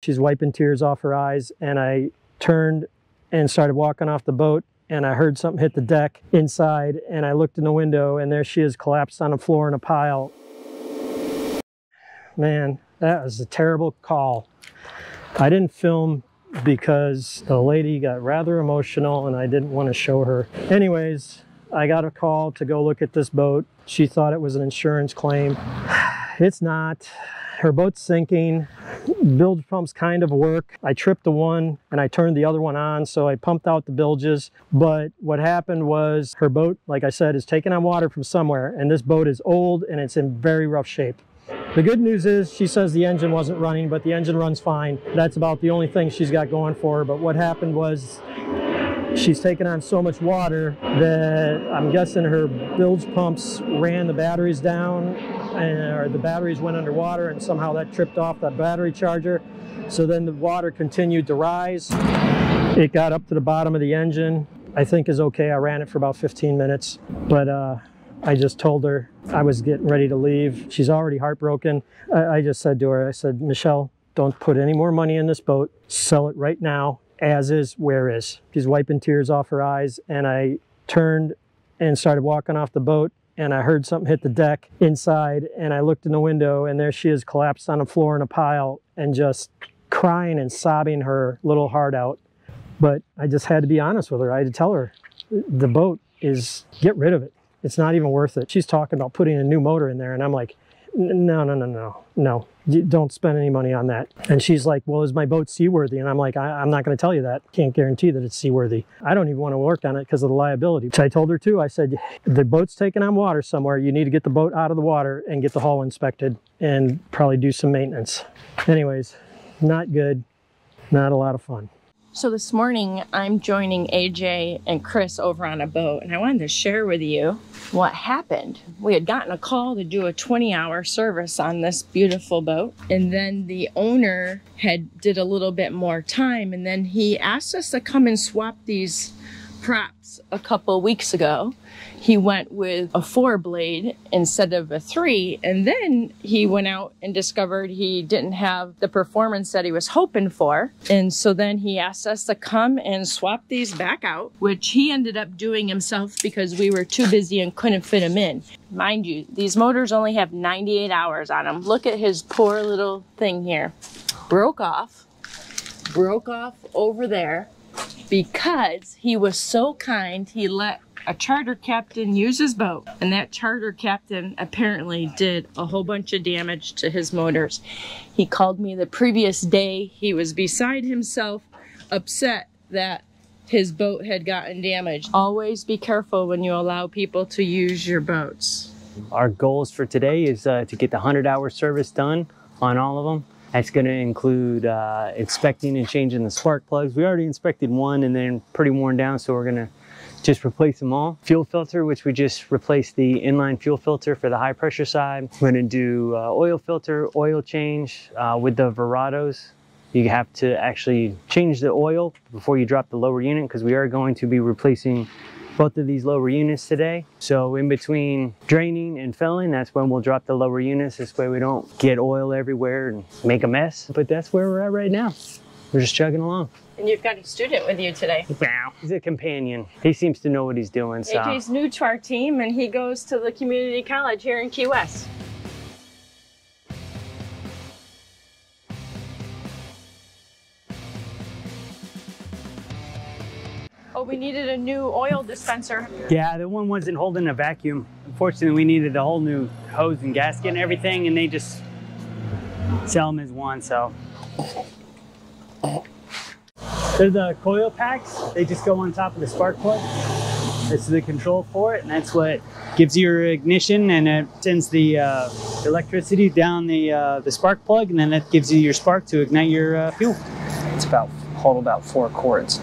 She's wiping tears off her eyes, and I turned and started walking off the boat, and I heard something hit the deck inside, and I looked in the window, and there she is collapsed on the floor in a pile. Man, that was a terrible call. I didn't film because the lady got rather emotional and I didn't want to show her. Anyways, I got a call to go look at this boat. She thought it was an insurance claim. It's not. Her boat's sinking. Bilge pumps kind of work. I tripped the one and I turned the other one on, so I pumped out the bilges. But what happened was her boat, like I said, is taking on water from somewhere, and this boat is old and it's in very rough shape. The good news is she says the engine wasn't running, but the engine runs fine. That's about the only thing she's got going for her. But what happened was she's taken on so much water that I'm guessing her bilge pumps ran the batteries down, or the batteries went underwater, and somehow that tripped off that battery charger. So then the water continued to rise. It got up to the bottom of the engine. I think is okay. I ran it for about 15 minutes, but I just told her I was getting ready to leave. She's already heartbroken. I just said to her, I said, Michelle, don't put any more money in this boat. Sell it right now, as is, where is. She's wiping tears off her eyes, and I turned and started walking off the boat, and I heard something hit the deck inside, and I looked in the window, and there she is collapsed on the floor in a pile and just crying and sobbing her little heart out. But I just had to be honest with her. I had to tell her, the boat is, get rid of it. It's not even worth it. She's talking about putting a new motor in there, and I'm like, no, don't spend any money on that. And she's like, well, is my boat seaworthy? And I'm like, I'm not going to tell you that. Can't guarantee that it's seaworthy. I don't even want to work on it because of the liability. So I told her too, I said, the boat's taking on water somewhere. You need to get the boat out of the water and get the hull inspected and probably do some maintenance. Anyways, not good, not a lot of fun. So this morning, I'm joining AJ and Chris over on a boat, and I wanted to share with you what happened. We had gotten a call to do a 20-hour service on this beautiful boat, and then the owner did a little bit more time, and then he asked us to come and swap these props a couple weeks ago. He went with a 4-blade instead of a 3, and then he went out and discovered he didn't have the performance that he was hoping for. And so then he asked us to come and swap these back out, which he ended up doing himself because we were too busy and couldn't fit him in. Mind you, these motors only have 98 hours on them. Look at his poor little thing here. Broke off over there because he was so kind, he let a charter captain use his boat, and that charter captain apparently did a whole bunch of damage to his motors. He called me the previous day. He was beside himself, upset that his boat had gotten damaged. Always be careful when you allow people to use your boats. Our goals for today is to get the 100-hour service done on all of them. That's going to include inspecting and changing the spark plugs. We already inspected one and then pretty worn down, so we're going to just replace them all. Fuel filter, which we just replaced the inline fuel filter for the high pressure side. We're going to do oil filter, oil change with the Verados. You have to actually change the oil before you drop the lower unit, because we are going to be replacing both of these lower units today. So in between draining and filling, that's when we'll drop the lower units. This way we don't get oil everywhere and make a mess. But that's where we're at right now. We're just chugging along. And you've got a student with you today. Wow, he's a companion. He seems to know what he's doing. So. AJ's new to our team, and he goes to the community college here in Key West. Oh, we needed a new oil dispenser. Yeah, the one wasn't holding a vacuum. Unfortunately, we needed a whole new hose and gasket and everything, and they just sell them as one, so. They're the coil packs. They just go on top of the spark plug. This is the control for it, and that's what gives you your ignition, and it sends the electricity down the spark plug, and then that gives you your spark to ignite your fuel. It's hold about 4 quarts.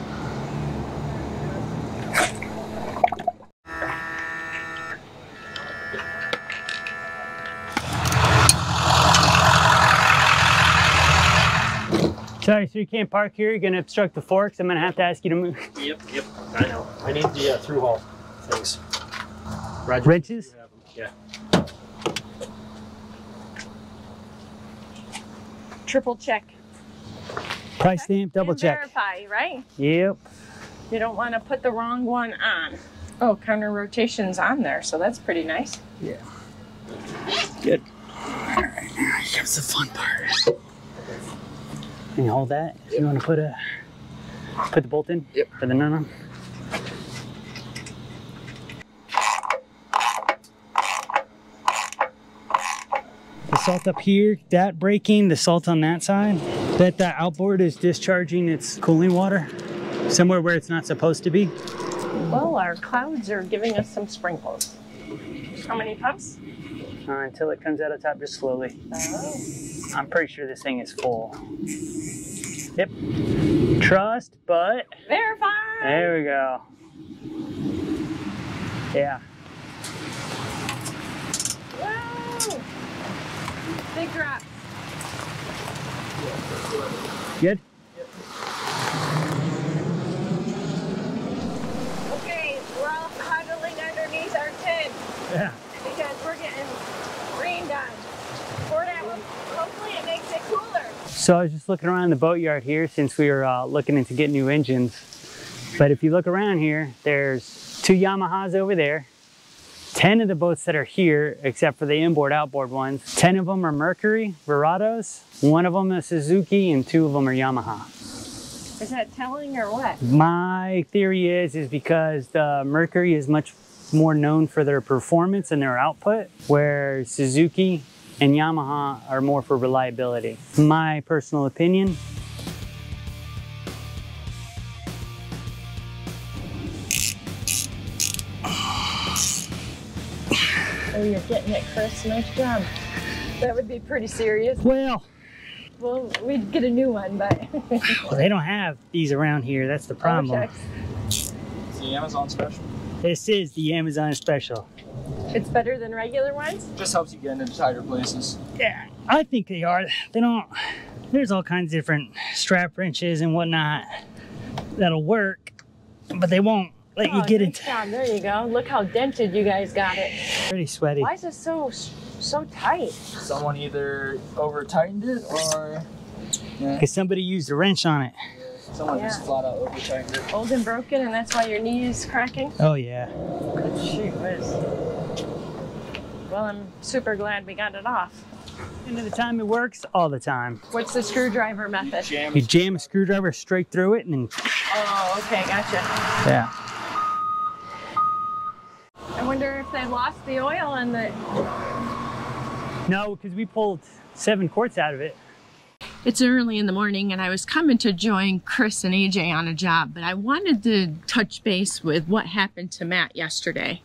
Sorry, so you can't park here? You're gonna obstruct the forks? I'm gonna have to ask you to move. Yep, I know. I need the through haul things. Wrenches? Yeah. Triple check. Price stamp, double and check. verify, right? Yep. You don't want to put the wrong one on. Oh, counter rotation's on there, so that's pretty nice. Yeah. Good. All right, now here's the fun part. Can you hold that? If you want to put the bolt in? Yep. For the nut-on? The salt up here, that braking, the salt on that side, that outboard is discharging its cooling water somewhere where it's not supposed to be. Well, our clouds are giving us some sprinkles. How many pumps? Until it comes out of top, just slowly. Oh. I'm pretty sure this thing is full. Yep. Trust, but Verify! there we go. Yeah. Whoa! Big drop. Good? Okay, we're all huddling underneath our tent Yeah. because we're getting rained on. Hopefully it makes it cooler. So I was just looking around the boatyard here since we were looking into getting new engines. But if you look around here, there's 2 Yamahas over there. 10 of the boats that are here, except for the inboard, outboard ones, 10 of them are Mercury, Verados, 1 of them is Suzuki, and 2 of them are Yamaha. Is that telling or what? My theory is because the Mercury is much more known for their performance and their output, where Suzuki and Yamaha are more for reliability. My personal opinion. Oh, you're getting it, Chris. Nice job. That would be pretty serious. Well, We'd get a new one, but... they don't have these around here. That's the problem. It's the Amazon special. This is the Amazon special. It's better than regular ones? Just helps you get into tighter places. Yeah, I think they are. They don't, there's all kinds of different strap wrenches and whatnot that'll work, but they won't let you get nice into. job. There you go. Look how dented you guys got it. Pretty sweaty. Why is it so tight? Someone either over tightened it or Because somebody used a wrench on it. someone just flat out over tightened it. Old and broken, and that's why your knee is cracking? Oh yeah. Shoot whiz. Well, I'm super glad we got it off. And at the time it works all the time. What's the screwdriver method? You jam a screwdriver straight through it and then. Oh, okay, gotcha. Yeah. I wonder if they lost the oil in the... No, because we pulled 7 quarts out of it. It's early in the morning and I was coming to join Chris and AJ on a job, but I wanted to touch base with what happened to Matt yesterday.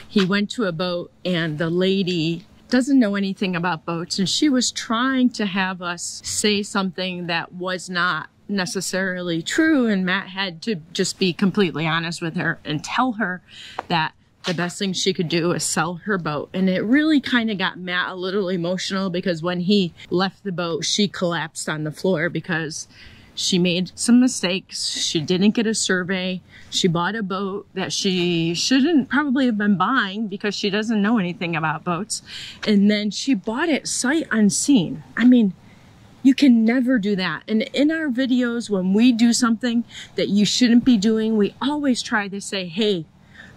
He went to a boat and the lady doesn't know anything about boats and she was trying to have us say something that was not necessarily true, and Matt had to just be completely honest with her and tell her that the best thing she could do is sell her boat. And it really kind of got Matt a little emotional because when he left the boat, she collapsed on the floor because she made some mistakes. She didn't get a survey. She bought a boat that she shouldn't probably have been buying because she doesn't know anything about boats. And then she bought it sight unseen. I mean, you can never do that. And in our videos, when we do something that you shouldn't be doing, we always try to say, hey,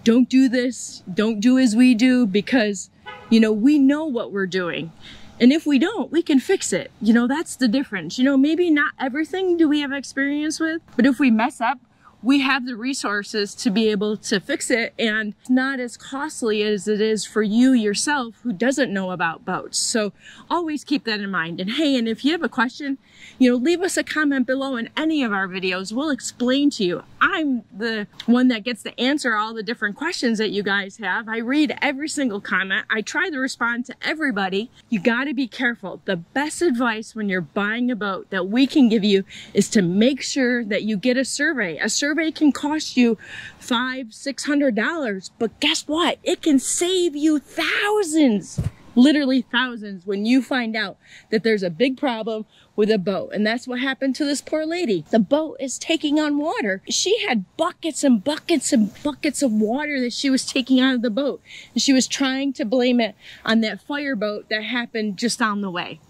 don't do this, don't do as we do, because, you know, we know what we're doing. And if we don't, we can fix it. You know, that's the difference. You know, maybe not everything do we have experience with, but if we mess up, we have the resources to be able to fix it, and it's not as costly as it is for you yourself who doesn't know about boats. So always keep that in mind. And hey, and if you have a question, you know, leave us a comment below in any of our videos. We'll explain to you. I'm the one that gets to answer all the different questions that you guys have. I read every single comment. I try to respond to everybody. You gotta be careful. The best advice when you're buying a boat that we can give you is to make sure that you get a survey. A survey can cost you $500–600, but guess what? It can save you thousands, literally thousands, when you find out that there's a big problem with a boat. And that's what happened to this poor lady. The boat is taking on water. She had buckets and buckets and buckets of water that she was taking out of the boat. And she was trying to blame it on that fireboat that happened just on the way.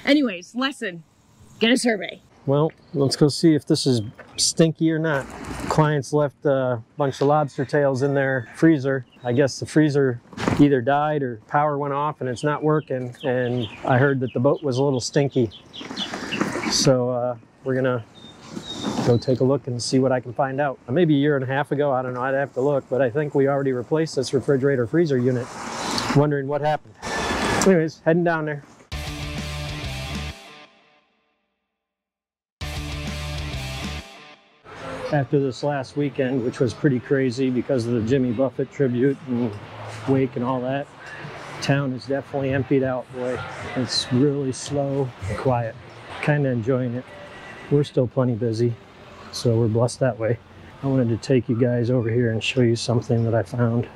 Anyways, lesson, get a survey. Well, let's go see if this is stinky or not. Clients left a bunch of lobster tails in their freezer. I guess the freezer either died or power went off and it's not working. And I heard that the boat was a little stinky. So we're gonna go take a look and see what I can find out. Maybe a year and a half ago, I don't know, I'd have to look, but I think we already replaced this refrigerator freezer unit. Wondering what happened. Anyways, heading down there. After this last weekend, which was pretty crazy because of the Jimmy Buffett tribute and wake and all that, town is definitely emptied out, boy. It's really slow and quiet. Kind of enjoying it. We're still plenty busy, so we're blessed that way. I wanted to take you guys over here and show you something that I found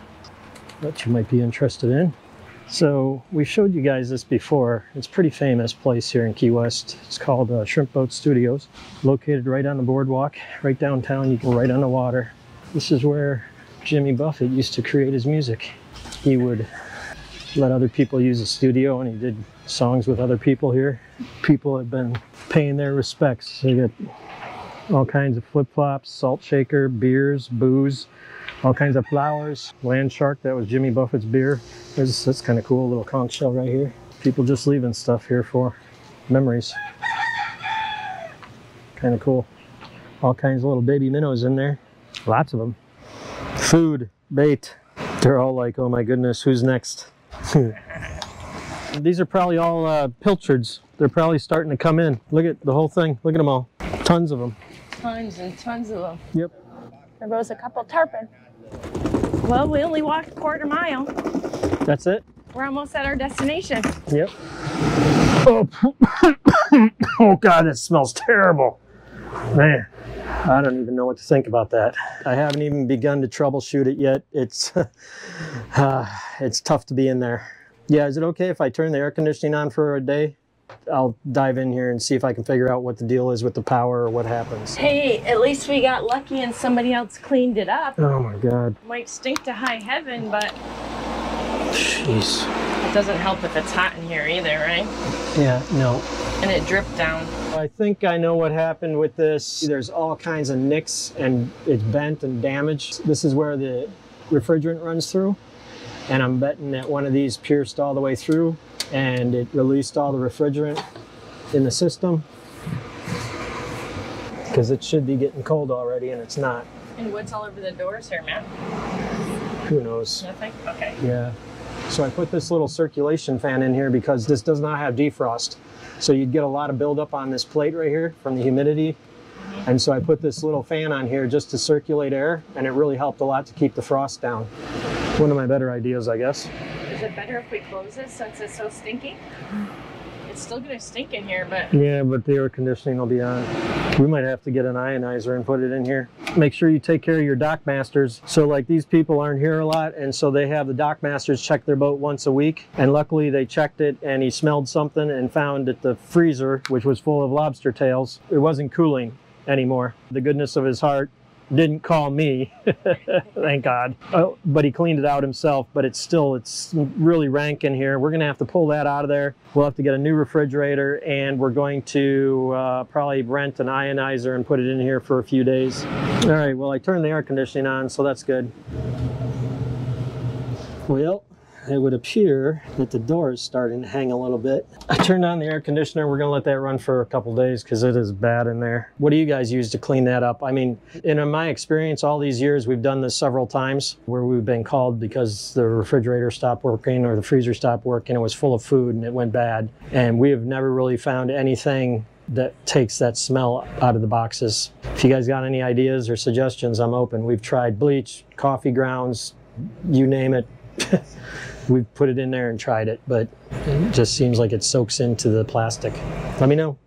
that you might be interested in. So we showed you guys this before. It's a pretty famous place here in Key West. It's called Shrimp Boat Studios, located right on the boardwalk, right downtown. You go right on the water. This is where Jimmy Buffett used to create his music. He would let other people use the studio, and he did songs with other people here. People have been paying their respects. They got all kinds of flip-flops, salt shaker, beers, booze, all kinds of flowers. Land Shark, that was Jimmy Buffett's beer. That's kind of cool, a little conch shell right here. People just leaving stuff here for memories. Kind of cool. All kinds of little baby minnows in there. Lots of them. Food, bait. They're all like, oh my goodness, who's next? These are probably all pilchards. They're probably starting to come in. Look at the whole thing. Look at them all. Tons of them. Tons and tons of them. Yep. There goes a couple tarpon. Well, we only walked a quarter mile. That's it? We're almost at our destination. Yep. Oh, oh God, it smells terrible. Man, I don't even know what to think about that. I haven't even begun to troubleshoot it yet. It's tough to be in there. Yeah, is it okay if I turn the air conditioning on for a day? I'll dive in here and see if I can figure out what the deal is with the power or what happens. Hey, at least we got lucky and somebody else cleaned it up. Oh my God. Might stink to high heaven, but jeez. It doesn't help if it's hot in here either, right? Yeah, no. And it dripped down. I think I know what happened with this. There's all kinds of nicks and it's bent and damaged. This is where the refrigerant runs through. And I'm betting that one of these pierced all the way through and it released all the refrigerant in the system. Because it should be getting cold already and it's not. And what's all over the doors here, Matt? Who knows? Nothing? Okay. Yeah. So I put this little circulation fan in here because this does not have defrost. So you'd get a lot of buildup on this plate right here from the humidity. And so I put this little fan on here just to circulate air, and it really helped a lot to keep the frost down. One of my better ideas, I guess. Is it better if we close it since it's so stinky? It's still gonna stink in here, but... Yeah, but the air conditioning will be on. We might have to get an ionizer and put it in here. Make sure you take care of your dock masters. So like these people aren't here a lot, and so they have the dock masters check their boat once a week. And luckily they checked it and he smelled something and found that the freezer, which was full of lobster tails, it wasn't cooling anymore. The goodness of his heart didn't call me, thank God. Oh, but he cleaned it out himself, but it's really rank in here. We're gonna have to pull that out of there. We'll have to get a new refrigerator, and we're going to probably rent an ionizer and put it in here for a few days. All right, well, I turned the air conditioning on, so that's good. Well, it would appear that the door is starting to hang a little bit. I turned on the air conditioner. We're gonna let that run for a couple days because it is bad in there. What do you guys use to clean that up? I mean, in my experience, all these years, we've done this several times where we've been called because the refrigerator stopped working or the freezer stopped working. It was full of food and it went bad. And we have never really found anything that takes that smell out of the boxes. If you guys got any ideas or suggestions, I'm open. We've tried bleach, coffee grounds, you name it. We've put it in there and tried it, but it just seems like it soaks into the plastic. Let me know.